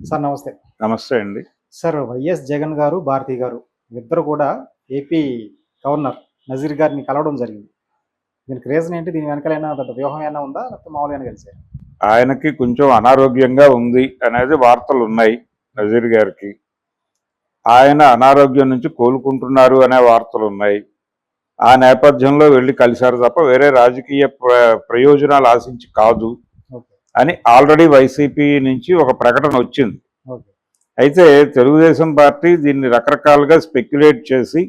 Sir నమస్తే. నమస్తే అండి. సార్ వైఎస్ జగన్ గారు, భారతి గారు ఇద్దరు కూడా ఏపీ గవర్నర్ నజీర్ గారిని కలవడం జరిగింది. దీనికి రీజన్ ఏంటి? దీని వెనకాల ఏమైనా పెద్ద వ్యూహం ఏమైనా ఉందా? లేకపోతే మామూలుగానే కలిసారా? ఆయనకి కొంచెం అనారోగ్యంగా ఉంది అనేది వార్తలున్నాయి నజీర్ గారికి. ఆయన అనారోగ్యం నుంచి కోలుకుంటున్నారు అనే వార్తలున్నాయి. ఆ నేపథ్యంలో వెళ్ళి కలిశారు తప్ప వేరే రాజకీయ ప్రయోజనాలు ఆశించి కాదు ఓకే. అని ఆల్రెడీ వైసీపీ నుంచి ఒక ప్రకటన వచ్చింది. ఓకే. అయితే తెలుగుదేశం పార్టీ దీన్ని రకరకాలుగా స్పెక్యులేట్ చేసి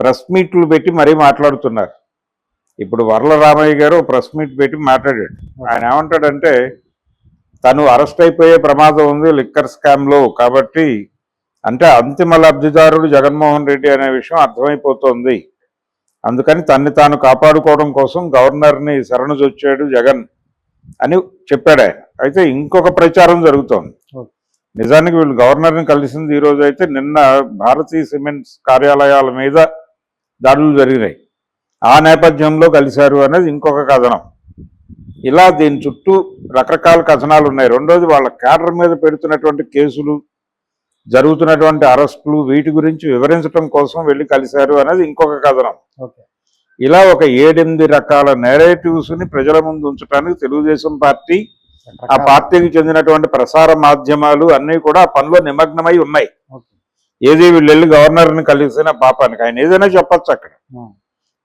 ప్రెస్ మీట్లు పెట్టి మరీ మాట్లాడుతున్నారు. ఇప్పుడు వర్ల రామయ్య గారు ప్రెస్ మీట్ పెట్టి మాట్లాడాడు. ఆయన ఏమంటాడంటే తను అరెస్ట్ అయిపోయే ప్రమాదం ఉంది లిక్కర్ స్కామ్లో, కాబట్టి అంటే అంతిమ లబ్ధిదారుడు జగన్మోహన్ రెడ్డి అనే విషయం అర్థమైపోతుంది, అందుకని తన్ని తాను కాపాడుకోవడం కోసం గవర్నర్ని శరణుజొచ్చాడు జగన్ అని చెప్పాడు ఆయన. అయితే ఇంకొక ప్రచారం జరుగుతోంది. నిజానికి వీళ్ళు గవర్నర్ని కలిసింది ఈరోజు అయితే, నిన్న భారతీయ సిమెంట్స్ కార్యాలయాల మీద దాడులు జరిగినాయి, ఆ నేపథ్యంలో కలిశారు అనేది ఇంకొక కథనం. ఇలా దీని చుట్టూ రకరకాల కథనాలు ఉన్నాయి. రెండోది వాళ్ళ క్యాడర్ మీద పెడుతున్నటువంటి కేసులు, జరుగుతున్నటువంటి అరెస్టులు, వీటి గురించి వివరించడం కోసం వెళ్ళి కలిశారు అనేది ఇంకొక కథనం. ఇలా ఒక 7-8 రకాల నేరేటివ్స్ని ప్రజల ముందు ఉంచడానికి తెలుగుదేశం పార్టీ, ఆ పార్టీకి చెందినటువంటి ప్రసార మాధ్యమాలు అన్నీ కూడా ఆ పనిలో నిమగ్నమై ఉన్నాయి. ఏది వీళ్ళు వెళ్ళి గవర్నర్ని కలిసిన పాపానికి ఆయన ఏదైనా చెప్పచ్చు. అక్కడ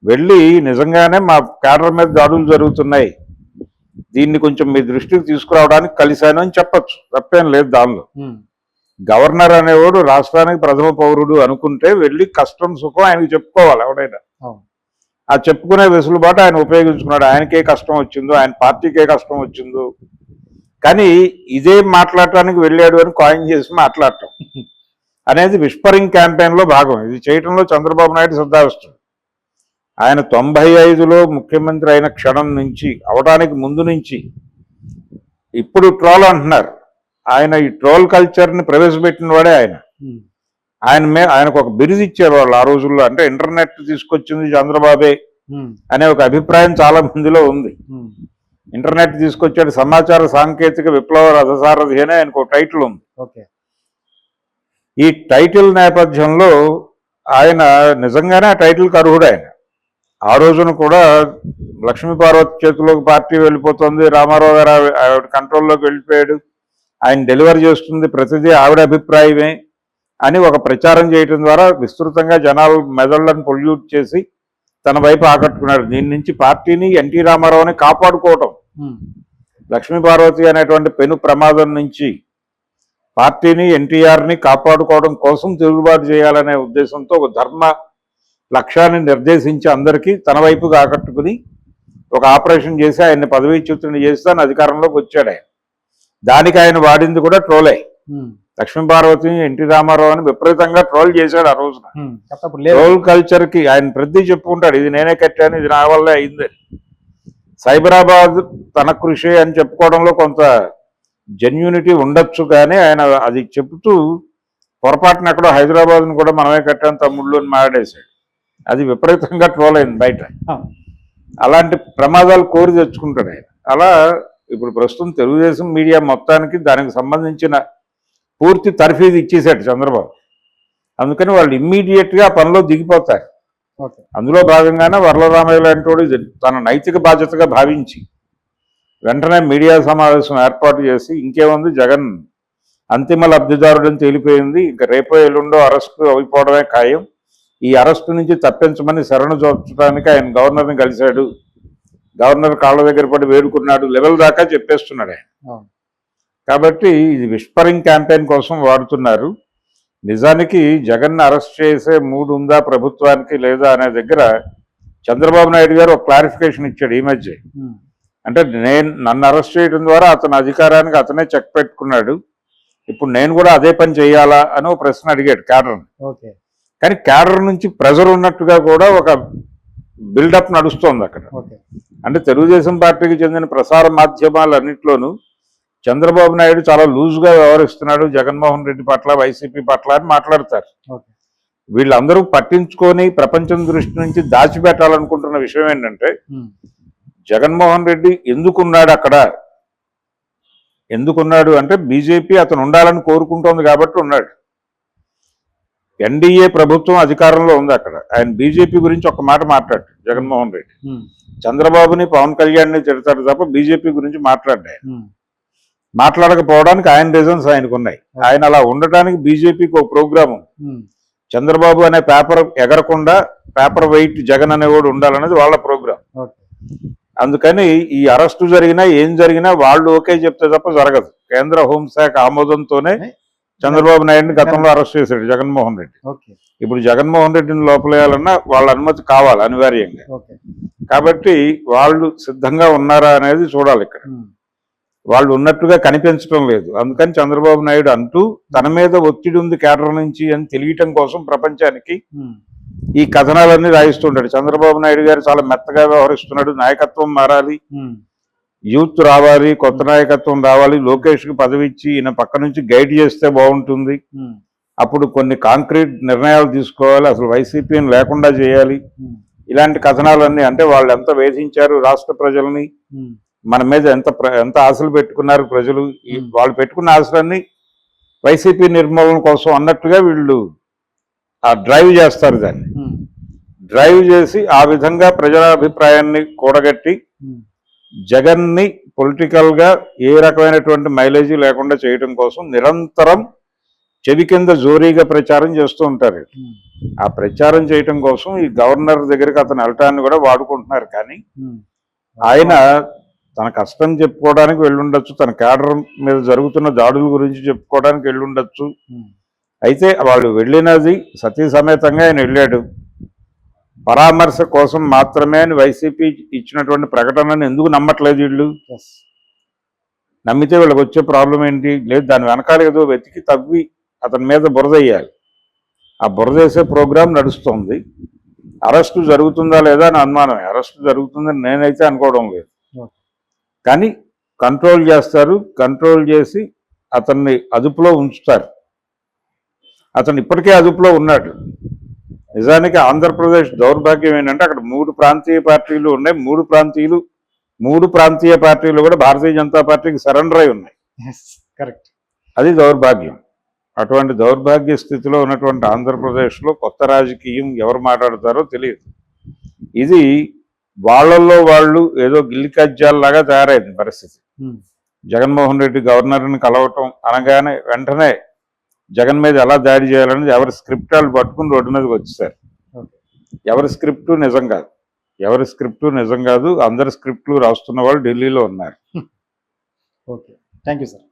వెళ్ళి నిజంగానే మా క్యాడర్ మీద దాడులు జరుగుతున్నాయి, దీన్ని కొంచెం మీ దృష్టికి తీసుకురావడానికి కలిశాను అని చెప్పచ్చు, తప్పేం లేదు దానిలో. గవర్నర్ అనేవాడు రాష్ట్రానికి ప్రథమ పౌరుడు అనుకుంటే వెళ్ళి కష్టం సుఖం ఆయనకి చెప్పుకోవాలి ఎవడైనా. ఆ చెప్పుకునే వెసులుబాటు ఆయన ఉపయోగించుకున్నాడు. ఆయనకే కష్టం వచ్చిందో, ఆయన పార్టీకే కష్టం వచ్చిందో, కానీ ఇదే మాట్లాడటానికి వెళ్ళాడు అని కాయిన్ చేసి మాట్లాడటం అనేది విస్పరింగ్ క్యాంపెయిన్లో భాగం. ఇది చేయటంలో చంద్రబాబు నాయుడు సిద్ధావిస్తాడు. ఆయన 95లో ముఖ్యమంత్రి అయిన క్షణం నుంచి, అవడానికి ముందు నుంచి ఇప్పుడు ట్రోల్ అంటున్నారు. ఆయన ఈ ట్రోల్ కల్చర్ని ప్రవేశపెట్టిన వాడే ఆయన. ఆయనకు ఒక బిరుదు ఇచ్చారు వాళ్ళు ఆ రోజుల్లో. అంటే ఇంటర్నెట్ తీసుకొచ్చింది చంద్రబాబే అనే ఒక అభిప్రాయం చాలా మందిలో ఉంది. ఇంటర్నెట్ తీసుకొచ్చాడు, సమాచార సాంకేతిక విప్లవ రథసారథి అనే ఆయనకు ఒక టైటిల్ ఉంది. ఈ టైటిల్ నేపథ్యంలో ఆయన నిజంగానే ఆ టైటిల్కి అర్హుడు. ఆయన ఆ రోజున కూడా లక్ష్మీపార్వతి చేతిలోకి పార్టీ వెళ్ళిపోతుంది, రామారావు గారు ఆవిడ కంట్రోల్లోకి వెళ్ళిపోయాడు, ఆయన డెలివర్ చేస్తుంది ప్రతిదీ ఆవిడ అభిప్రాయమే అని ఒక ప్రచారం చేయడం ద్వారా విస్తృతంగా జనాలు మెదళ్లను పొల్యూట్ చేసి తన వైపు ఆకట్టుకున్నాడు. దీని నుంచి పార్టీని, ఎన్టీ రామారావుని కాపాడుకోవటం, లక్ష్మీపార్వతి అనేటువంటి పెను ప్రమాదం నుంచి పార్టీని, ఎన్టీఆర్ని కాపాడుకోవడం కోసం తిరుగుబాటు చేయాలనే ఉద్దేశంతో ఒక ధర్మ లక్ష్యాన్ని నిర్దేశించి అందరికీ తన వైపుగా ఆకట్టుకుని ఒక ఆపరేషన్ చేసి ఆయన్ని పదవీచ్యుతుని చేసి తన అధికారంలోకి వచ్చాడు. ఆయన దానికి ఆయన వాడింది కూడా ట్రోలే. లక్ష్మీపార్వతి, ఎన్టీ రామారావు అని విపరీతంగా ట్రోల్ చేశాడు ఆ రోజున. ట్రోల్ కల్చర్కి ఆయన ప్రతి చెప్పుకుంటాడు, ఇది నేనే కట్టాను, ఇది నా వల్లే అయిందని. సైబరాబాద్ తన కృషి అని చెప్పుకోవడంలో కొంత జెన్యూనిటీ ఉండొచ్చు, కానీ ఆయన అది చెబుతూ పొరపాటున ఎక్కడో హైదరాబాద్ను కూడా మనమే కట్టాను తమ్ముళ్ళు అని మాట్లాడేశాడు. అది విపరీతంగా ట్రోల్ అయింది బయట. అలాంటి ప్రమాదాలు కోరి తెచ్చుకుంటాడు ఆయన. అలా ఇప్పుడు ప్రస్తుతం తెలుగుదేశం మీడియా మొత్తానికి దానికి సంబంధించిన పూర్తి తర్ఫీదు ఇచ్చేశాడు చంద్రబాబు. అందుకని వాళ్ళు ఇమ్మీడియట్గా ఆ పనిలో దిగిపోతారు. అందులో భాగంగానే వర్లరామయ్య లాంటి వాడు తన నైతిక బాధ్యతగా భావించి వెంటనే మీడియా సమావేశం ఏర్పాటు చేసి, ఇంకేముంది జగన్ అంతిమ లబ్ధిదారుడని తేలిపోయింది, ఇంకా రేపో ఎల్లుండో అరెస్టు అయిపోవడమే ఖాయం, ఈ అరెస్టు నుంచి తప్పించమని శరణు చూర్చడానికి ఆయన గవర్నర్ని కలిశాడు, గవర్నర్ కాళ్ళ దగ్గర పడి వేడుకున్నాడు లెవెల్ దాకా చెప్పేస్తున్నాడు ఆయన. కాబట్టి ఇది విస్పరింగ్ క్యాంపెయిన్ కోసం వాడుతున్నారు. నిజానికి జగన్ అరెస్ట్ చేసే మూడు ఉందా ప్రభుత్వానికి లేదా అనే దగ్గర చంద్రబాబు నాయుడు గారు ఒక క్లారిఫికేషన్ ఇచ్చాడు ఈ మధ్య. అంటే నన్ను అరెస్ట్ చేయడం ద్వారా అతని అధికారానికి అతనే చెక్ పెట్టుకున్నాడు, ఇప్పుడు నేను కూడా అదే పని చేయాలా అని ఒక ప్రశ్న అడిగాడు క్యాడర్ని. కానీ క్యాడర్ నుంచి ప్రెజర్ ఉన్నట్టుగా కూడా ఒక బిల్డప్ నడుస్తోంది అక్కడ. అంటే తెలుగుదేశం పార్టీకి చెందిన ప్రసార మాధ్యమాలన్నింటిలోనూ చంద్రబాబు నాయుడు చాలా లూజ్గా వ్యవహరిస్తున్నాడు జగన్మోహన్ రెడ్డి పట్ల, వైసీపీ పట్ల అని మాట్లాడతారు. వీళ్ళందరూ పట్టించుకొని ప్రపంచం దృష్టి నుంచి దాచిపెట్టాలనుకుంటున్న విషయం ఏంటంటే, జగన్మోహన్ రెడ్డి ఎందుకున్నాడు అక్కడ, ఎందుకున్నాడు అంటే బీజేపీ అతను ఉండాలని కోరుకుంటోంది కాబట్టి ఉన్నాడు. ఎన్డీఏ ప్రభుత్వం అధికారంలో ఉంది అక్కడ. ఆయన బీజేపీ గురించి ఒక మాట మాట్లాడు జగన్మోహన్ రెడ్డి. చంద్రబాబుని పవన్ కళ్యాణ్ని తిడతాడు తప్ప బీజేపీ గురించి మాట్లాడ్డా. మాట్లాడకపోవడానికి ఆయన రీజన్స్ ఆయనకు ఉన్నాయి. ఆయన అలా ఉండటానికి బీజేపీకి ఒక ప్రోగ్రామ్ ఉంది. చంద్రబాబు అనే పేపర్ ఎగరకుండా పేపర్ వెయిట్ జగన్ అనేవాడు ఉండాలనేది వాళ్ళ ప్రోగ్రాం. అందుకని ఈ అరెస్టు జరిగినా ఏం జరిగినా వాళ్ళు ఓకే చెప్తే తప్ప జరగదు. కేంద్ర హోంశాఖ ఆమోదంతోనే చంద్రబాబు నాయుడిని గతంలో అరెస్ట్ చేశాడు జగన్మోహన్ రెడ్డి. ఇప్పుడు జగన్మోహన్ రెడ్డిని లోపలేయాలన్నా వాళ్ళ అనుమతి కావాలి అనివార్యంగా. కాబట్టి వాళ్ళు సిద్ధంగా ఉన్నారా అనేది చూడాలి. ఇక్కడ వాళ్ళు ఉన్నట్టుగా కనిపించడం లేదు. అందుకని చంద్రబాబు నాయుడు అంటూ తన మీద ఒత్తిడి ఉంది కేడర్ నుంచి అని తెలియటం కోసం ప్రపంచానికి ఈ కథనాలన్నీ రాయిస్తుంటాడు. చంద్రబాబు నాయుడు గారు చాలా మెత్తగా వ్యవహరిస్తున్నాడు, నాయకత్వం మారాలి, యూత్ రావాలి, కొత్త నాయకత్వం రావాలి, లోకేష్కి పదవి ఇచ్చి ఈయన పక్క నుంచి గైడ్ చేస్తే బాగుంటుంది, అప్పుడు కొన్ని కాంక్రీట్ నిర్ణయాలు తీసుకోవాలి, అసలు వైసీపీని లేకుండా చేయాలి. ఇలాంటి కథనాలన్నీ అంటే వాళ్ళు ఎంత వేధించారు రాష్ట్ర ప్రజల్ని, మన మీద ఎంత ఆశలు పెట్టుకున్నారు ప్రజలు, వాళ్ళు పెట్టుకున్న ఆశలన్నీ వైసీపీ నిర్మూలన కోసం అన్నట్టుగా వీళ్ళు ఆ డ్రైవ్ చేస్తారు. దాన్ని డ్రైవ్ చేసి ఆ విధంగా ప్రజాభిప్రాయాన్ని కూడగట్టి జగన్ని పొలిటికల్ గా ఏ రకమైనటువంటి మైలేజీ లేకుండా చేయడం కోసం నిరంతరం చెవి కింద జోరీగా ప్రచారం చేస్తూ ఉంటారు. ఆ ప్రచారం చేయటం కోసం ఈ గవర్నర్ దగ్గరికి అతను వెళ్ళటాన్ని కూడా వాడుకుంటున్నారు. కానీ ఆయన తన కష్టం చెప్పుకోవడానికి వెళ్ళుండొచ్చు, తన కేడర్ మీద జరుగుతున్న దాడుల గురించి చెప్పుకోవడానికి వెళ్ళుండొచ్చు. అయితే వాళ్ళు వెళ్ళినది సతీ సమేతంగా ఆయన వెళ్ళాడు. పరామర్శ కోసం మాత్రమే అని వైసీపీ ఇచ్చినటువంటి ప్రకటనను ఎందుకు నమ్మట్లేదు వీళ్ళు? నమ్మితే వీళ్ళకి వచ్చే ప్రాబ్లం ఏంటి? లేదు, దాని వెనకాల ఏదో వెతికి తవ్వి అతని మీద బురదయ్యాలి. ఆ బురదేసే ప్రోగ్రాం నడుస్తుంది. అరెస్టు జరుగుతుందా లేదా అని అనుమానమే. అరెస్టు జరుగుతుందని నేనైతే అనుకోవడం లేదు. కానీ కంట్రోల్ చేస్తారు, కంట్రోల్ చేసి అతన్ని అదుపులో ఉంచుతారు. అతను ఇప్పటికే అదుపులో ఉన్నాడు. నిజానికి ఆంధ్రప్రదేశ్ దౌర్భాగ్యం ఏంటంటే అక్కడ 3 ప్రాంతీయ పార్టీలు ఉన్నాయి. 3 ప్రాంతీయ పార్టీలు కూడా భారతీయ జనతా పార్టీకి సరెండర్ అయి ఉన్నాయి. కరెక్ట్. అది దౌర్భాగ్యం. అటువంటి దౌర్భాగ్య స్థితిలో ఉన్నటువంటి ఆంధ్రప్రదేశ్లో కొత్త రాజకీయం ఎవరు మాట్లాడతారో తెలియదు. ఇది వాళ్ళల్లో వాళ్ళు ఏదో గిల్లి కజ్జాల్లాగా తయారైంది పరిస్థితి. జగన్మోహన్ రెడ్డి గవర్నర్ని కలవటం అనగానే వెంటనే జగన్ మీద ఎలా దాడి చేయాలనేది ఎవరి స్క్రిప్ట్ వాళ్ళు పట్టుకుని రోడ్డు మీదకి వచ్చేసారు. ఎవరి స్క్రిప్టు నిజం కాదు. అందరి స్క్రిప్ట్లు రాస్తున్న వాళ్ళు ఢిల్లీలో ఉన్నారు. Okay, thank you sir.